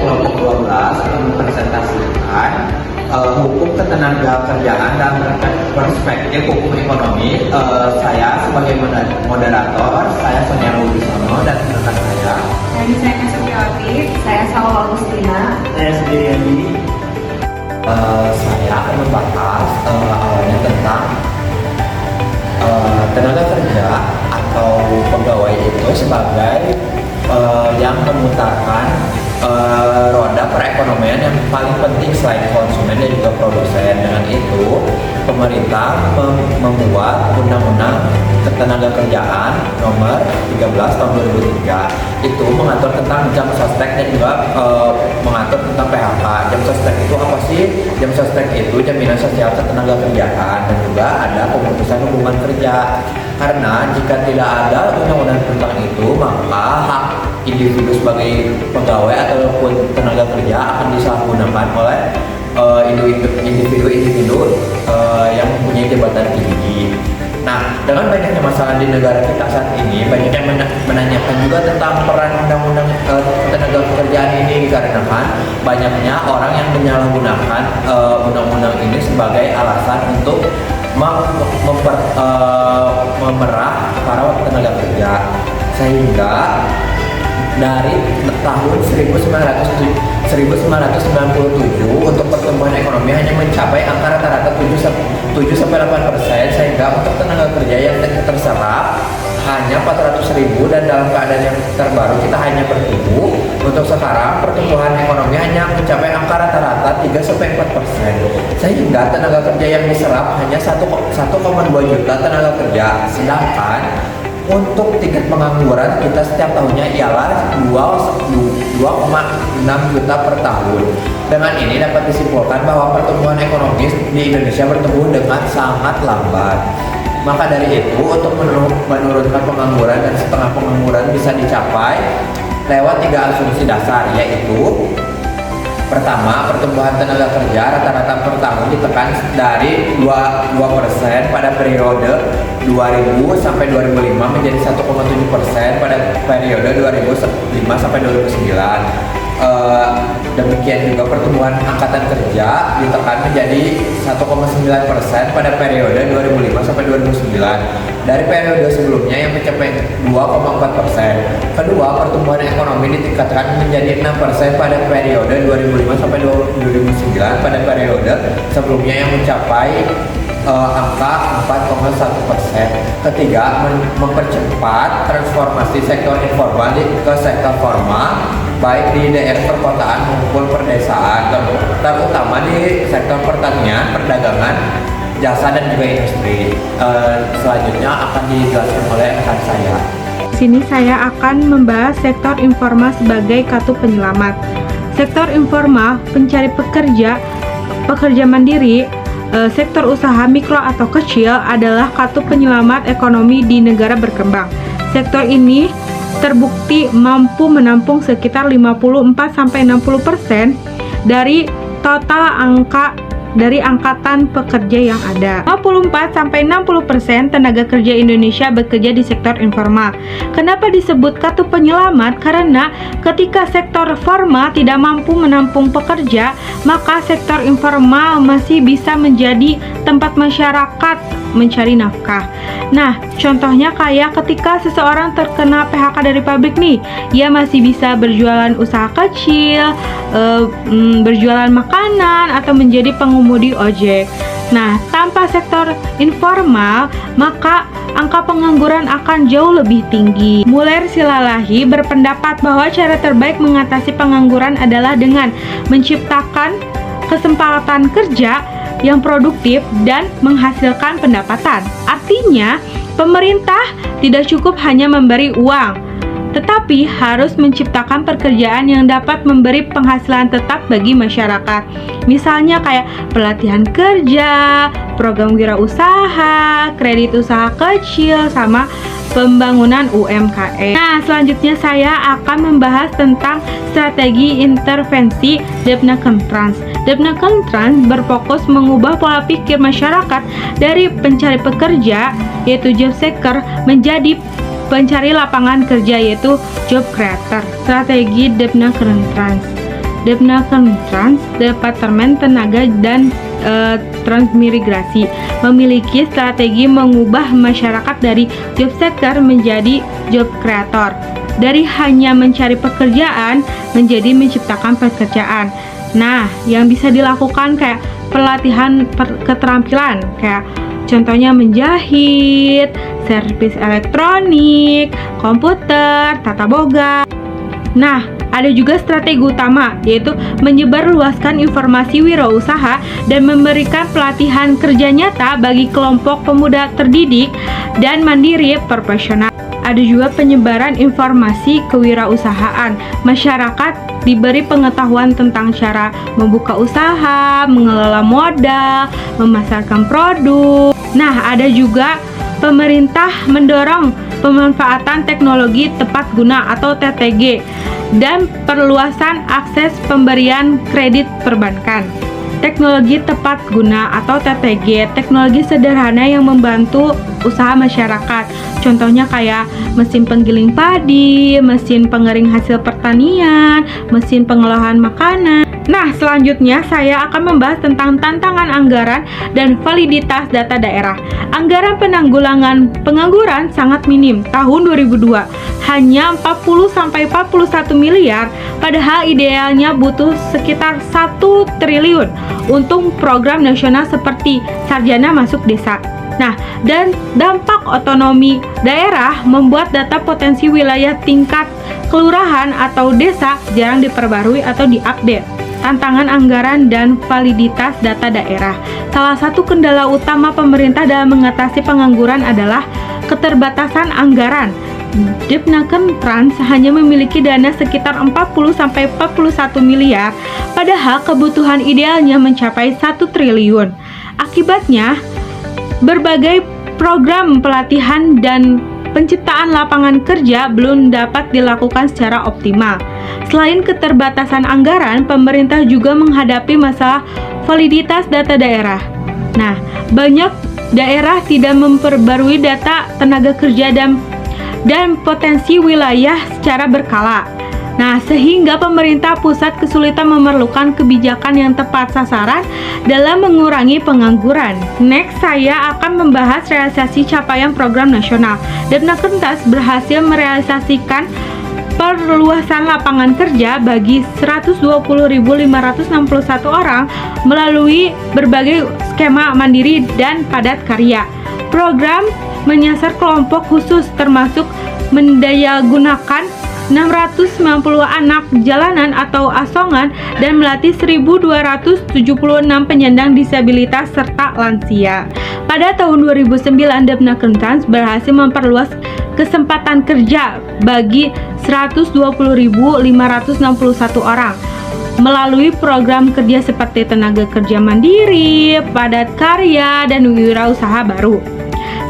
kelompok 12 mempresentasikan hukum ketenagakerjaan dalam perspektif hukum ekonomi. Saya sebagai moderator, saya Sonia Wibisono, dan rekan saya. Saya Kasutiawati, saya Salwa Agustina. Saya Sudiryadi. Saya akan membahas awalnya tentang tenaga kerja atau pegawai itu sebagai yang memutarkan roda perekonomian yang paling penting selain konsumen dan juga produsen. Dengan itu, pemerintah membuat Undang-Undang Ketenagakerjaan Nomor 13 Tahun 2003. Itu mengatur tentang jam sostek dan juga mengatur tentang PHK. Jam sostek itu apa sih? Jam sostek itu jaminan sosial ketenagakerjaan, dan juga ada pemutusan hubungan kerja. Karena jika tidak ada undang-undang tentang itu, maka hak individu sebagai pegawai ataupun tenaga kerja akan disalahgunakan oleh individu-individu yang mempunyai jabatan tinggi. Nah, dengan banyaknya masalah di negara kita saat ini, banyak yang menanyakan juga tentang peran undang-undang tenaga pekerjaan ini, dikarenakan banyaknya orang yang menyalahgunakan undang-undang ini sebagai alasan untuk memerah para tenaga kerja, sehingga dari tahun 1997 untuk pertumbuhan ekonomi hanya mencapai angka rata-rata 7-8%, sehingga untuk tenaga kerja yang terserap hanya 400.000, dan dalam keadaan yang terbaru kita hanya bertumbuh. Untuk sekarang pertumbuhan ekonomi hanya mencapai angka rata-rata 3-4%, sehingga tenaga kerja yang diserap hanya 1,2 juta tenaga kerja, sedangkan untuk tingkat pengangguran kita setiap tahunnya ialah 2,6 juta per tahun. Dengan ini dapat disimpulkan bahwa pertumbuhan ekonomi di Indonesia bertumbuh dengan sangat lambat. Maka dari itu, untuk menurunkan pengangguran dan setengah pengangguran bisa dicapai lewat 3 asumsi dasar, yaitu pertama, pertumbuhan tenaga kerja rata-rata per tahun ditekan dari 2% pada periode 2000 sampai 2005 menjadi 1,7% pada periode 2005 sampai 2009. Demikian juga pertumbuhan angkatan kerja ditekan menjadi 1,9% pada periode 2005 sampai 2009 dari periode sebelumnya yang mencapai 2,4%. Kedua, pertumbuhan ekonomi ditingkatkan menjadi 6% pada periode 2005 sampai 2009 pada periode sebelumnya yang mencapai angka 4,1%. Ketiga, mempercepat transformasi sektor informal ke sektor formal, baik di daerah perkotaan maupun perdesaan, terutama di sektor pertanian, perdagangan, jasa, dan juga industri. Selanjutnya akan dijelaskan oleh rekan saya. Sini saya akan membahas sektor informal sebagai kartu penyelamat. Sektor informal, pencari pekerja, pekerja mandiri, sektor usaha mikro atau kecil adalah kartu penyelamat ekonomi di negara berkembang. Sektor ini terbukti mampu menampung sekitar 54-60% dari total angkatan pekerja yang ada. 54-60% tenaga kerja Indonesia bekerja di sektor informal. Kenapa disebut kartu penyelamat? Karena ketika sektor formal tidak mampu menampung pekerja, maka sektor informal masih bisa menjadi tempat masyarakat mencari nafkah. Nah, contohnya kayak ketika seseorang terkena PHK dari pabrik nih, ia masih bisa berjualan usaha kecil, berjualan makanan, atau menjadi pengemudi ojek. Nah, tanpa sektor informal, maka angka pengangguran akan jauh lebih tinggi. Muller Silalahi berpendapat bahwa cara terbaik mengatasi pengangguran adalah dengan menciptakan kesempatan kerja yang produktif dan menghasilkan pendapatan. Artinya, pemerintah tidak cukup hanya memberi uang, tetapi harus menciptakan pekerjaan yang dapat memberi penghasilan tetap bagi masyarakat. Misalnya kayak pelatihan kerja, program wirausaha, kredit usaha kecil, sama pembangunan UMKM. Nah, selanjutnya saya akan membahas tentang strategi intervensi Depnakertrans. Depnakertrans berfokus mengubah pola pikir masyarakat dari pencari pekerja, yaitu job seeker, menjadi pencari lapangan kerja, yaitu job creator. Strategi Depnakertrans. Depnakertrans, Departemen Tenaga dan Transmigrasi, memiliki strategi mengubah masyarakat dari job seeker menjadi job creator. Dari hanya mencari pekerjaan menjadi menciptakan pekerjaan. Nah, yang bisa dilakukan kayak pelatihan keterampilan, kayak contohnya menjahit, servis elektronik, komputer, tata boga. Nah, ada juga strategi utama, yaitu menyebarluaskan informasi wirausaha dan memberikan pelatihan kerja nyata bagi kelompok pemuda terdidik dan mandiri profesional. Ada juga penyebaran informasi kewirausahaan. Masyarakat diberi pengetahuan tentang cara membuka usaha, mengelola modal, memasarkan produk. Nah, ada juga pemerintah mendorong pemanfaatan teknologi tepat guna atau TTG dan perluasan akses pemberian kredit perbankan. Teknologi tepat guna atau TTG, teknologi sederhana yang membantu usaha masyarakat. Contohnya kayak mesin penggiling padi, mesin pengering hasil pertanian, mesin pengolahan makanan. Nah, selanjutnya saya akan membahas tentang tantangan anggaran dan validitas data daerah. Anggaran penanggulangan pengangguran sangat minim. Tahun 2002 hanya 40-41 miliar, padahal idealnya butuh sekitar 1 triliun untuk program nasional seperti Sarjana Masuk Desa. Nah, dan dampak otonomi daerah membuat data potensi wilayah tingkat kelurahan atau desa jarang diperbarui atau diupdate. Tantangan anggaran dan validitas data daerah. Salah satu kendala utama pemerintah dalam mengatasi pengangguran adalah keterbatasan anggaran. Depnakertrans hanya memiliki dana sekitar 40-41 miliar, padahal kebutuhan idealnya mencapai 1 triliun. Akibatnya, berbagai program pelatihan dan penciptaan lapangan kerja belum dapat dilakukan secara optimal. Selain keterbatasan anggaran, pemerintah juga menghadapi masalah validitas data daerah. Nah, banyak daerah tidak memperbarui data tenaga kerja dan potensi wilayah secara berkala. Nah, sehingga pemerintah pusat kesulitan memerlukan kebijakan yang tepat sasaran dalam mengurangi pengangguran. Next, saya akan membahas realisasi capaian program nasional. Depnakertrans berhasil merealisasikan perluasan lapangan kerja bagi 120.561 orang melalui berbagai skema mandiri dan padat karya. Program menyasar kelompok khusus termasuk mendayagunakan 690 anak jalanan atau asongan dan melatih 1.276 penyandang disabilitas serta lansia. Pada tahun 2009, Depnakertrans berhasil memperluas kesempatan kerja bagi 120.561 orang melalui program kerja seperti tenaga kerja mandiri, padat karya, dan wirausaha baru.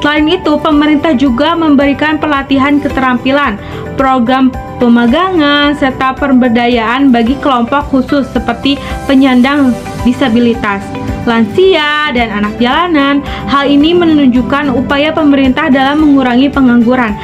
Selain itu, pemerintah juga memberikan pelatihan keterampilan, program pemagangan, serta pemberdayaan bagi kelompok khusus seperti penyandang disabilitas, lansia, dan anak jalanan. Hal ini menunjukkan upaya pemerintah dalam mengurangi pengangguran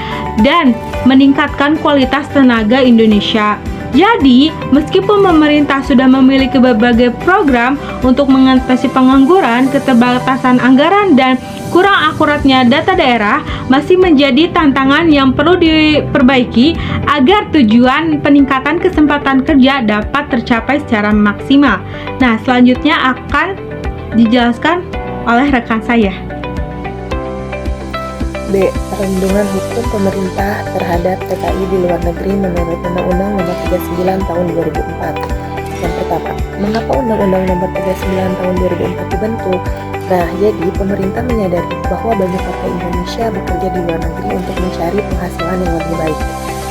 dan meningkatkan kualitas tenaga Indonesia. Jadi, meskipun pemerintah sudah memiliki berbagai program untuk mengatasi pengangguran, keterbatasan anggaran, dan kurang akuratnya data daerah masih menjadi tantangan yang perlu diperbaiki agar tujuan peningkatan kesempatan kerja dapat tercapai secara maksimal. Nah, selanjutnya akan dijelaskan oleh rekan saya. B. Perlindungan hukum pemerintah terhadap TKI di luar negeri menurut Undang-Undang Nomor 39 Tahun 2004. Yang pertama, mengapa Undang-Undang Nomor 39 Tahun 2004 dibentuk? Nah, jadi pemerintah menyadari bahwa banyak warga Indonesia bekerja di luar negeri untuk mencari penghasilan yang lebih baik.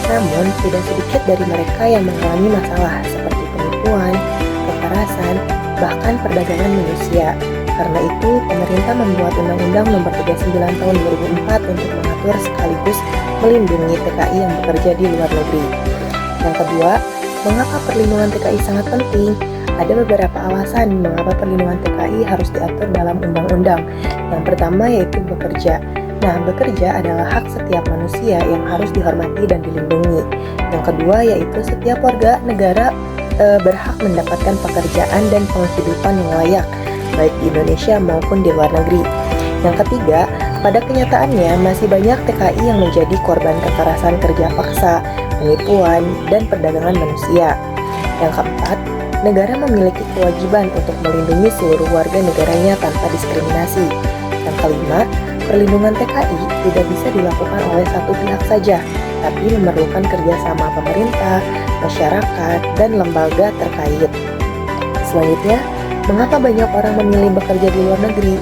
Namun, tidak sedikit dari mereka yang mengalami masalah seperti penipuan, kekerasan, bahkan perdagangan manusia. Karena itu, pemerintah membuat Undang-Undang Nomor 39 Tahun 2004 untuk mengatur sekaligus melindungi TKI yang bekerja di luar negeri. Yang kedua, mengapa perlindungan TKI sangat penting? Ada beberapa alasan mengapa perlindungan TKI harus diatur dalam undang-undang. Yang pertama yaitu bekerja. Nah, bekerja adalah hak setiap manusia yang harus dihormati dan dilindungi. Yang kedua yaitu setiap warga negara berhak mendapatkan pekerjaan dan penghidupan yang layak, baik di Indonesia maupun di luar negeri. Yang ketiga, pada kenyataannya masih banyak TKI yang menjadi korban kekerasan kerja paksa, penipuan, dan perdagangan manusia. Yang keempat, negara memiliki kewajiban untuk melindungi seluruh warga negaranya tanpa diskriminasi. Yang kelima, perlindungan TKI tidak bisa dilakukan oleh satu pihak saja, tapi memerlukan kerjasama pemerintah, masyarakat, dan lembaga terkait. Selanjutnya, mengapa banyak orang memilih bekerja di luar negeri?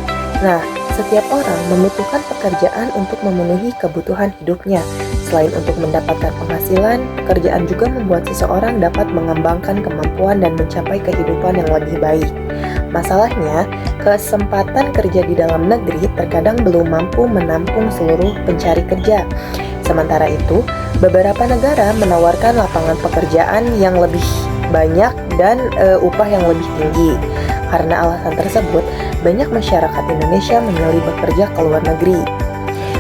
Nah, setiap orang membutuhkan pekerjaan untuk memenuhi kebutuhan hidupnya. Selain untuk mendapatkan penghasilan, pekerjaan juga membuat seseorang dapat mengembangkan kemampuan dan mencapai kehidupan yang lebih baik. Masalahnya, kesempatan kerja di dalam negeri terkadang belum mampu menampung seluruh pencari kerja. Sementara itu, beberapa negara menawarkan lapangan pekerjaan yang lebih banyak dan upah yang lebih tinggi. Karena alasan tersebut, banyak masyarakat Indonesia memilih bekerja ke luar negeri.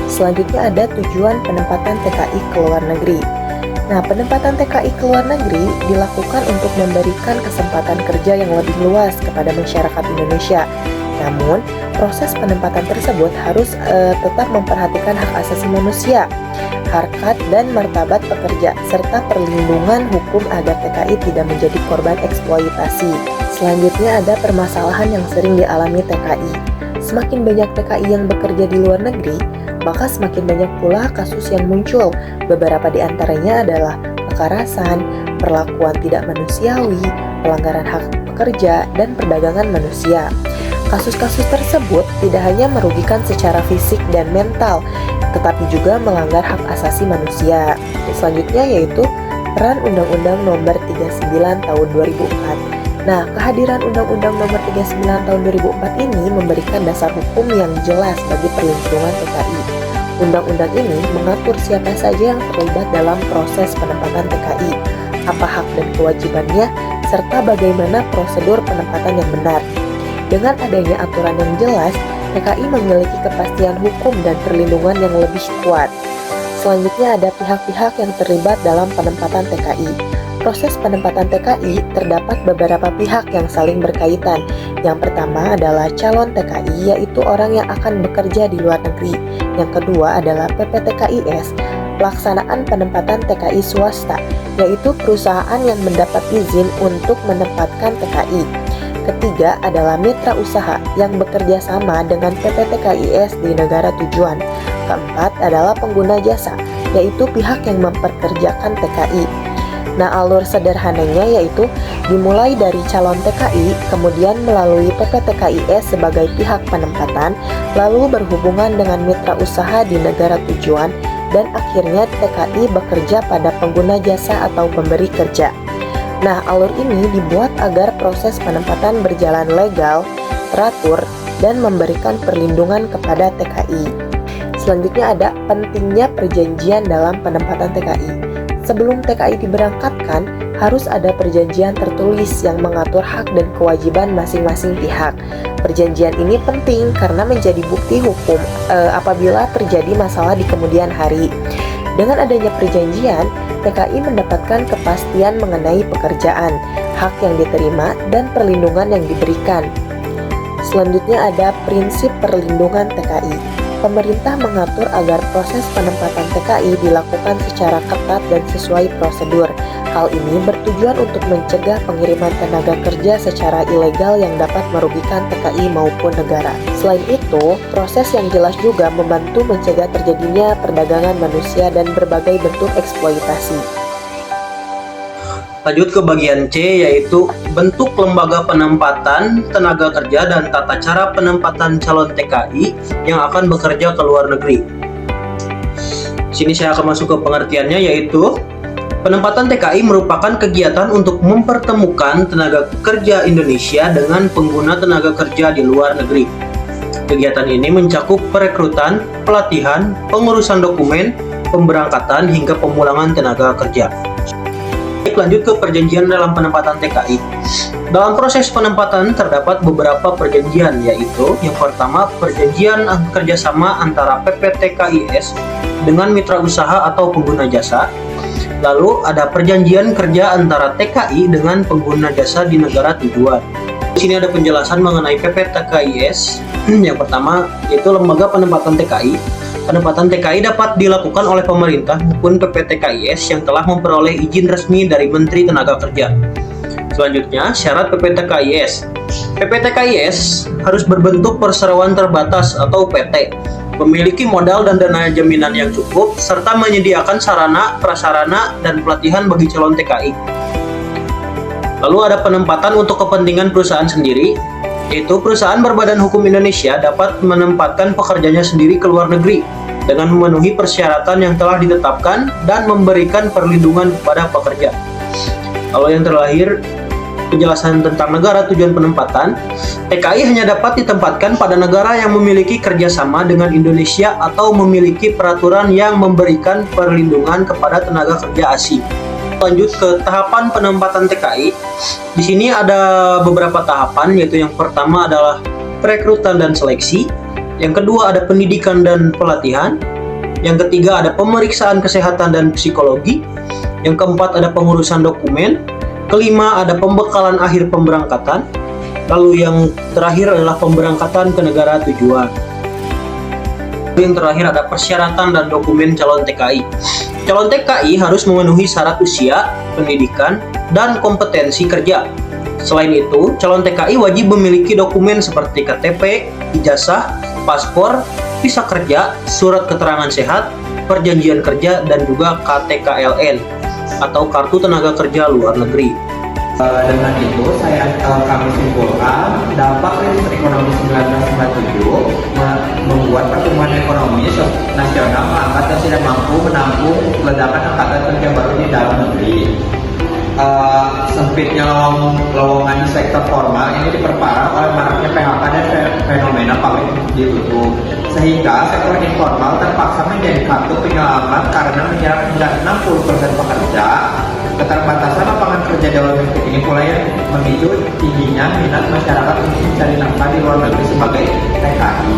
Selanjutnya ada tujuan penempatan TKI ke luar negeri. Nah, penempatan TKI ke luar negeri dilakukan untuk memberikan kesempatan kerja yang lebih luas kepada masyarakat Indonesia. Namun, proses penempatan tersebut harus tetap memperhatikan hak asasi manusia, harkat dan martabat pekerja, serta perlindungan hukum agar TKI tidak menjadi korban eksploitasi. Selanjutnya ada permasalahan yang sering dialami TKI. Semakin banyak TKI yang bekerja di luar negeri, maka semakin banyak pula kasus yang muncul. Beberapa di antaranya adalah kekerasan, perlakuan tidak manusiawi, pelanggaran hak pekerja, dan perdagangan manusia. Kasus-kasus tersebut tidak hanya merugikan secara fisik dan mental, tetapi juga melanggar hak asasi manusia. Selanjutnya yaitu peran Undang-Undang Nomor 39 Tahun 2004. Nah, kehadiran Undang-Undang Nomor 39 Tahun 2004 ini memberikan dasar hukum yang jelas bagi perlindungan TKI. Undang-undang ini mengatur siapa saja yang terlibat dalam proses penempatan TKI, apa hak dan kewajibannya, serta bagaimana prosedur penempatan yang benar. Dengan adanya aturan yang jelas, TKI memiliki kepastian hukum dan perlindungan yang lebih kuat. Selanjutnya ada pihak-pihak yang terlibat dalam penempatan TKI. Proses penempatan TKI terdapat beberapa pihak yang saling berkaitan. Yang pertama adalah calon TKI, yaitu orang yang akan bekerja di luar negeri. Yang kedua adalah PPTKIS, pelaksanaan penempatan TKI swasta, yaitu perusahaan yang mendapat izin untuk menempatkan TKI. Ketiga adalah mitra usaha yang bekerja sama dengan PPTKIS di negara tujuan. Keempat adalah pengguna jasa, yaitu pihak yang memperkerjakan TKI. Nah, alur sederhananya yaitu dimulai dari calon TKI, kemudian melalui PPTKIS sebagai pihak penempatan, lalu berhubungan dengan mitra usaha di negara tujuan, dan akhirnya TKI bekerja pada pengguna jasa atau pemberi kerja. Nah, alur ini dibuat agar proses penempatan berjalan legal, teratur, dan memberikan perlindungan kepada TKI. Selanjutnya ada pentingnya perjanjian dalam penempatan TKI. Sebelum TKI diberangkatkan, harus ada perjanjian tertulis yang mengatur hak dan kewajiban masing-masing pihak. Perjanjian ini penting karena menjadi bukti hukum apabila terjadi masalah di kemudian hari. Dengan adanya perjanjian, TKI mendapatkan kepastian mengenai pekerjaan, hak yang diterima, dan perlindungan yang diberikan. Selanjutnya ada prinsip perlindungan TKI. Pemerintah mengatur agar proses penempatan TKI dilakukan secara ketat dan sesuai prosedur. Hal ini bertujuan untuk mencegah pengiriman tenaga kerja secara ilegal yang dapat merugikan TKI maupun negara. Selain itu, proses yang jelas juga membantu mencegah terjadinya perdagangan manusia dan berbagai bentuk eksploitasi. Lanjut ke bagian C, yaitu bentuk lembaga penempatan tenaga kerja dan tata cara penempatan calon TKI yang akan bekerja ke luar negeri. Sini saya akan masuk ke pengertiannya, yaitu penempatan TKI merupakan kegiatan untuk mempertemukan tenaga kerja Indonesia dengan pengguna tenaga kerja di luar negeri. Kegiatan ini mencakup perekrutan, pelatihan, pengurusan dokumen, pemberangkatan, hingga pemulangan tenaga kerja. Lanjut ke perjanjian dalam penempatan TKI. Dalam proses penempatan terdapat beberapa perjanjian, yaitu yang pertama perjanjian kerjasama antara PPTKIS dengan mitra usaha atau pengguna jasa. Lalu ada perjanjian kerja antara TKI dengan pengguna jasa di negara tujuan. Di sini ada penjelasan mengenai PPTKIS. Yang pertama yaitu lembaga penempatan TKI. Penempatan TKI dapat dilakukan oleh pemerintah maupun PPTKIS yang telah memperoleh izin resmi dari Menteri Tenaga Kerja. Selanjutnya, syarat PPTKIS. PPTKIS harus berbentuk perseroan terbatas atau PT, memiliki modal dan dana jaminan yang cukup, serta menyediakan sarana, prasarana, dan pelatihan bagi calon TKI. Lalu ada penempatan untuk kepentingan perusahaan sendiri, yaitu perusahaan berbadan hukum Indonesia dapat menempatkan pekerjanya sendiri ke luar negeri dengan memenuhi persyaratan yang telah ditetapkan dan memberikan perlindungan kepada pekerja. Lalu yang terakhir, penjelasan tentang negara tujuan penempatan. TKI hanya dapat ditempatkan pada negara yang memiliki kerjasama dengan Indonesia atau memiliki peraturan yang memberikan perlindungan kepada tenaga kerja asing. Lanjut ke tahapan penempatan TKI. Di sini ada beberapa tahapan, yaitu yang pertama adalah perekrutan dan seleksi, yang kedua ada pendidikan dan pelatihan, yang ketiga ada pemeriksaan kesehatan dan psikologi, yang keempat ada pengurusan dokumen, kelima ada pembekalan akhir pemberangkatan, lalu yang terakhir adalah pemberangkatan ke negara tujuan. Yang terakhir ada persyaratan dan dokumen calon TKI. Calon TKI harus memenuhi syarat usia, pendidikan, dan kompetensi kerja. Selain itu, calon TKI wajib memiliki dokumen seperti KTP, ijazah, paspor, visa kerja, surat keterangan sehat, perjanjian kerja, dan juga KTKLN atau Kartu Tenaga Kerja Luar Negeri. Dengan itu kami simpulkan dampak krisis ekonomi 1997 membuat pertumbuhan ekonomi nasional melambat dan tidak mampu menampung ledakan angkatan kerja baru di dalam negeri. Sempitnya lowongan di sektor formal ini diperparah oleh maraknya PHK dan fenomena pabrik ditutup, sehingga sektor informal terpaksa menjadi kartu penyelamat karena menyerap hingga 60% pekerja. Keterbatasan lapangan kerja di luar negeri ini mulai memicu tingginya minat masyarakat untuk mencari nafkah di luar negeri sebagai TKI.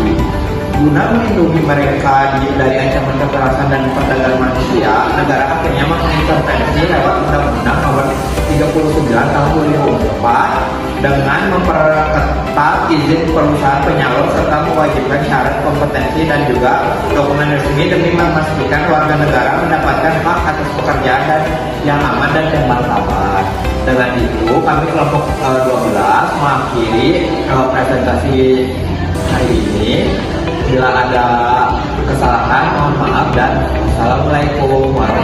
Guna melindungi mereka dari ancaman kekerasan dan perdagangan manusia, negara akhirnya mengintervensi lewat Undang-Undang Nomor 39 Tahun 2004 dengan memperketat izin perusahaan penyalur serta mewajibkan syarat kompetensi dan juga dokumen resmi demi memastikan warga negara mendapatkan hak atas pekerjaan yang aman dan bermartabat. Dengan itu, kami kelompok 12 mengakhiri presentasi hari ini. Bila ada kesalahan, mohon maaf dan wassalamualaikum warahmatullahi wabarakatuh.